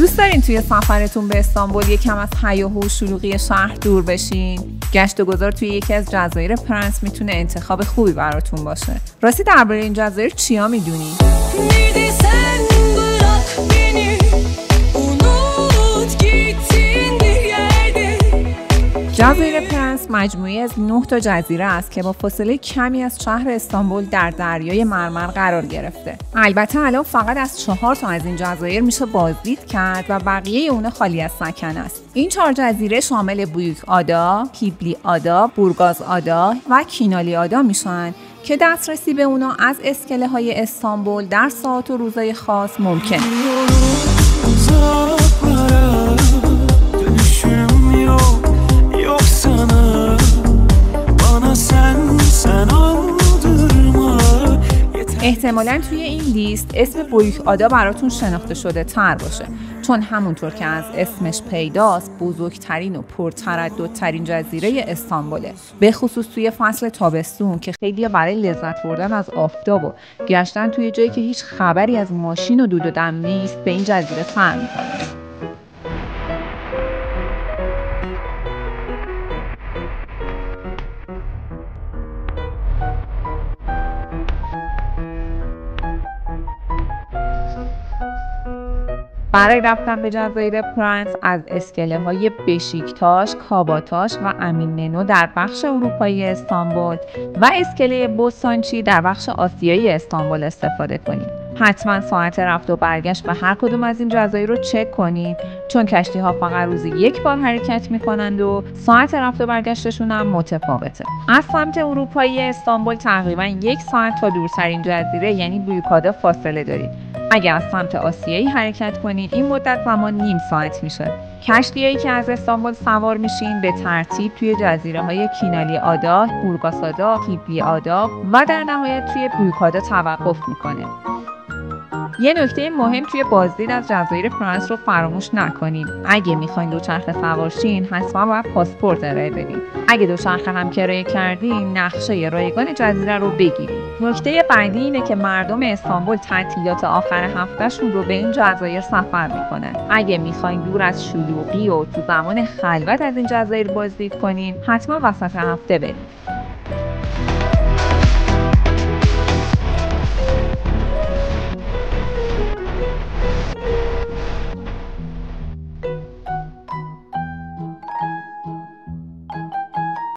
دوست دارین توی سفرتون به استانبول یکم از هیاهو و شلوغی شهر دور بشین؟ گشت و گذار توی یکی از جزایر پرنس میتونه انتخاب خوبی براتون باشه. راستی درباره این جزایر چیا میدونی؟ جزایر پرنس مجموعی از 9 تا جزیره است که با فاصله کمی از شهر استانبول در دریای مرمر قرار گرفته. البته الان فقط از 4 تا از این جزایر میشه بازدید کرد و بقیه اونها خالی از سکن است. این 4 جزیره شامل بویوک آدا، پیبلی آدا، بورگاز آدا و کینالی آدا میشن که دسترسی به اونا از اسکله های استانبول در ساعت و روزهای خاص ممکنه. احتمالاً توی این لیست اسم بویوک آدا براتون شناخته شده تر باشه، چون همونطور که از اسمش پیداست بزرگترین و پرترددترین جزیره استانبوله، به خصوص توی فصل تابستون که خیلی برای لذت بردن از آفتاب و گشتن توی جایی که هیچ خبری از ماشین و دود و دم نیست به این جزیره سر می‌کنن. برای رفتن به جزایر پرنس از اسکله‌های بشیکتاش، کاباتاش و امین‌ننو در بخش اروپایی استانبول و اسکله بوستانچی در بخش آسیایی استانبول استفاده کنید. حتما ساعت رفت و برگشت به هر کدوم از این جزایر رو چک کنید، چون کشتی‌ها فقط روزی یک بار حرکت می‌کنند و ساعت رفت و برگشتشون هم متفاوته. از سمت اروپایی استانبول تقریباً 1 ساعت تا دورترین جزیره یعنی بویوک آدا فاصله دارید. اگر از سمت آسیایی حرکت کنید این مدت زمان نیم ساعت میشه. کشتی‌هایی که از استانبول سوار میشین به ترتیب توی جزیره‌های کینالی آدا، بورگاز آدا، پیبلی آدا و در نهایت توی بویوک آدا توقف میکنه. یه نکته مهم توی بازدید از جزایر پرنس رو فراموش نکنید. اگه میخواین دوچرخه سوار شین حتما باید پاسپورت ارائه بدین. اگه دوچرخه هم کرایه کردین نقشه رایگان جزیره رو بگیرید. نکته بعدی اینه که مردم استانبول تعطیلات آخر هفتهشون رو به این جزایر سفر میکنن. اگه میخواین دور از شلوغی و تو زمان خلوت از این جزایر بازدید کنین حتما وسط هفته برید.